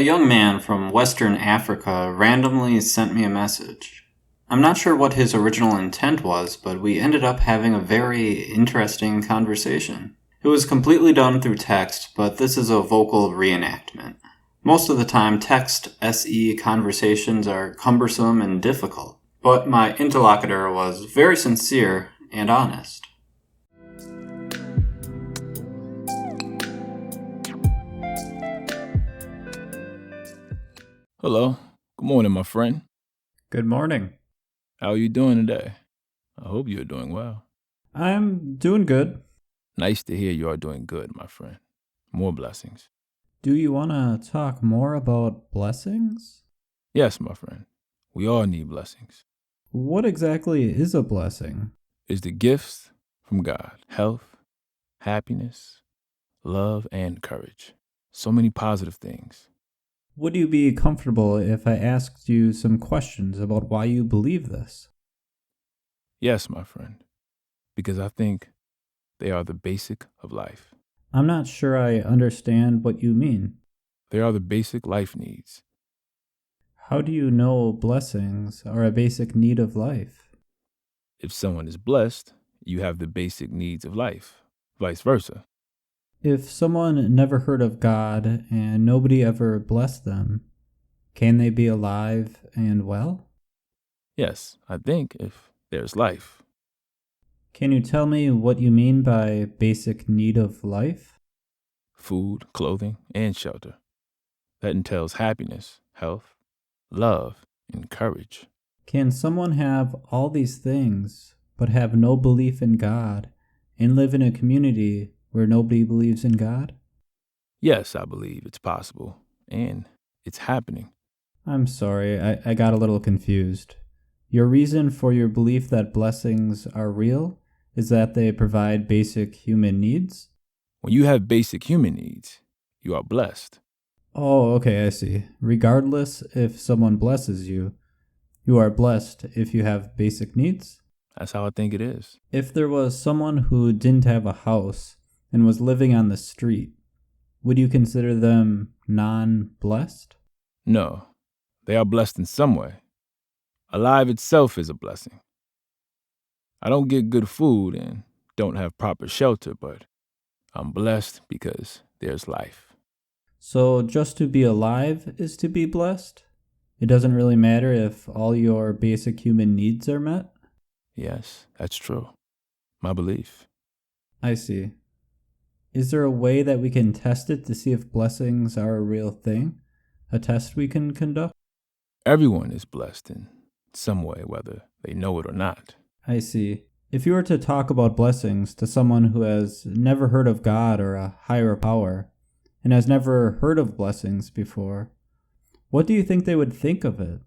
A young man from Western Africa randomly sent me a message. I'm not sure what his original intent was, but we ended up having a very interesting conversation. It was completely done through text, but this is a vocal reenactment. Most of the time, text SE conversations are cumbersome and difficult, but my interlocutor was very sincere and honest. Hello. Good morning, my friend. Good morning. How are you doing today? I hope you're doing well. I'm doing good. Nice to hear you are doing good, my friend. More blessings. Do you want to talk more about blessings? Yes, my friend. We all need blessings. What exactly is a blessing? It's the gifts from God. Health, happiness, love, and courage. So many positive things. Would you be comfortable if I asked you some questions about why you believe this? Yes, my friend. Because I think they are the basic of life. I'm not sure I understand what you mean. They are the basic life needs. How do you know blessings are a basic need of life? If someone is blessed, you have the basic needs of life. Vice versa. If someone never heard of God and nobody ever blessed them, can they be alive and well? Yes, I think if there's life. Can you tell me what you mean by basic need of life? Food, clothing, and shelter. That entails happiness, health, love, and courage. Can someone have all these things but have no belief in God and live in a community where nobody believes in God? Yes, I believe it's possible, and it's happening. I'm sorry, I got a little confused. Your reason for your belief that blessings are real is that they provide basic human needs? When you have basic human needs, you are blessed. Oh, okay, I see. Regardless if someone blesses you, you are blessed if you have basic needs? That's how I think it is. If there was someone who didn't have a house and was living on the street, would you consider them non-blessed? No, they are blessed in some way. Alive itself is a blessing. I don't get good food and don't have proper shelter, but I'm blessed because there's life. So just to be alive is to be blessed? It doesn't really matter if all your basic human needs are met? Yes, that's true. My belief. I see. Is there a way that we can test it to see if blessings are a real thing? A test we can conduct? Everyone is blessed in some way, whether they know it or not. I see. If you were to talk about blessings to someone who has never heard of God or a higher power, and has never heard of blessings before, what do you think they would think of it?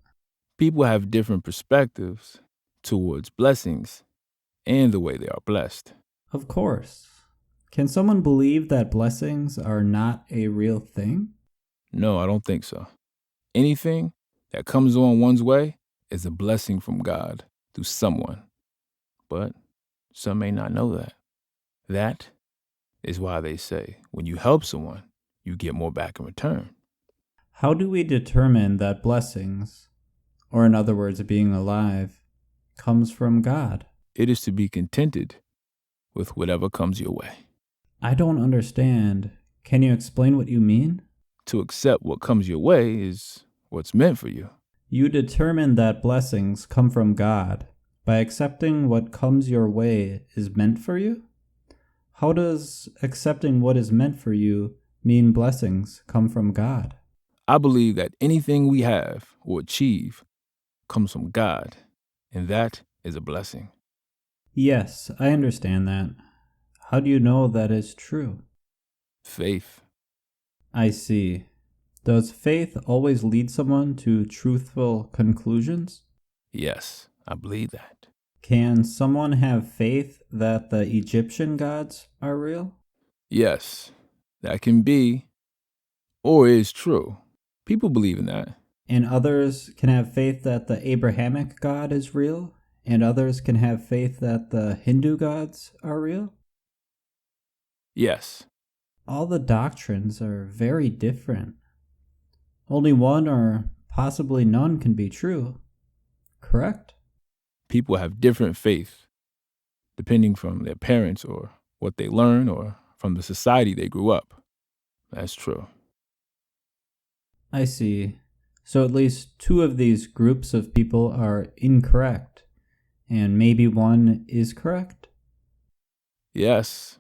People have different perspectives towards blessings and the way they are blessed. Of course. Can someone believe that blessings are not a real thing? No, I don't think so. Anything that comes on one's way is a blessing from God through someone. But some may not know that. That is why they say when you help someone, you get more back in return. How do we determine that blessings, or in other words, being alive, comes from God? It is to be contented with whatever comes your way. I don't understand. Can you explain what you mean? To accept what comes your way is what's meant for you. You determine that blessings come from God by accepting what comes your way is meant for you? How does accepting what is meant for you mean blessings come from God? I believe that anything we have or achieve comes from God, and that is a blessing. Yes, I understand that. How do you know that is true? Faith. I see. Does faith always lead someone to truthful conclusions? Yes, I believe that. Can someone have faith that the Egyptian gods are real? Yes, that can be or is true. People believe in that. And others can have faith that the Abrahamic God is real? And others can have faith that the Hindu gods are real? Yes. All the doctrines are very different. Only one or possibly none can be true, correct? People have different faith, depending from their parents or what they learn or from the society they grew up. That's true. I see. So at least two of these groups of people are incorrect, and maybe one is correct? Yes,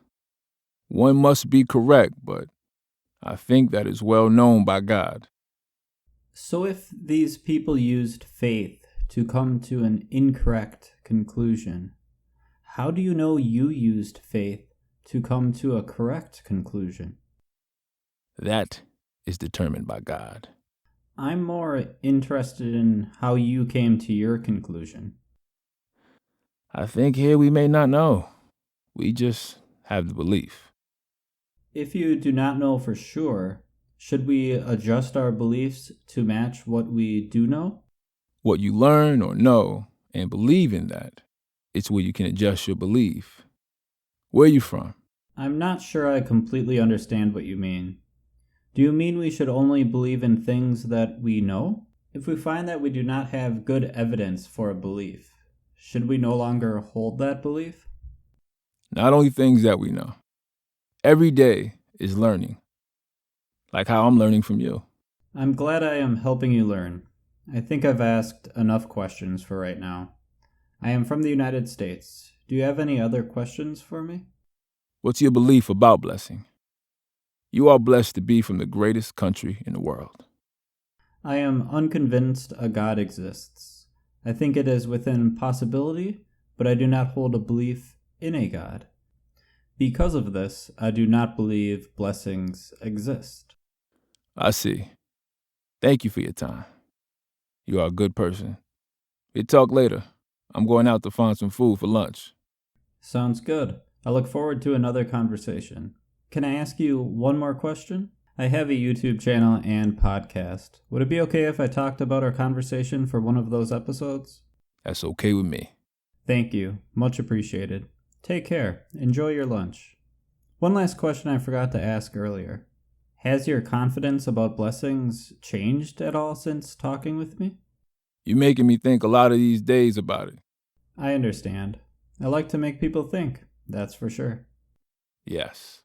one must be correct, but I think that is well known by God. So if these people used faith to come to an incorrect conclusion, how do you know you used faith to come to a correct conclusion? That is determined by God. I'm more interested in how you came to your conclusion. I think here we may not know. We just have the belief. If you do not know for sure, should we adjust our beliefs to match what we do know? What you learn or know and believe in that, it's where you can adjust your belief. Where are you from? I'm not sure I completely understand what you mean. Do you mean we should only believe in things that we know? If we find that we do not have good evidence for a belief, should we no longer hold that belief? Not only things that we know. Every day is learning, like how I'm learning from you. I'm glad I am helping you learn. I think I've asked enough questions for right now. I am from the United States. Do you have any other questions for me? What's your belief about blessing? You are blessed to be from the greatest country in the world. I am unconvinced a God exists. I think it is within possibility, but I do not hold a belief in a God. Because of this, I do not believe blessings exist. I see. Thank you for your time. You are a good person. We'll talk later. I'm going out to find some food for lunch. Sounds good. I look forward to another conversation. Can I ask you one more question? I have a YouTube channel and podcast. Would it be okay if I talked about our conversation for one of those episodes? That's okay with me. Thank you. Much appreciated. Take care. Enjoy your lunch. One last question I forgot to ask earlier. Has your confidence about blessings changed at all since talking with me? You're making me think a lot of these days about it. I understand. I like to make people think, that's for sure. Yes.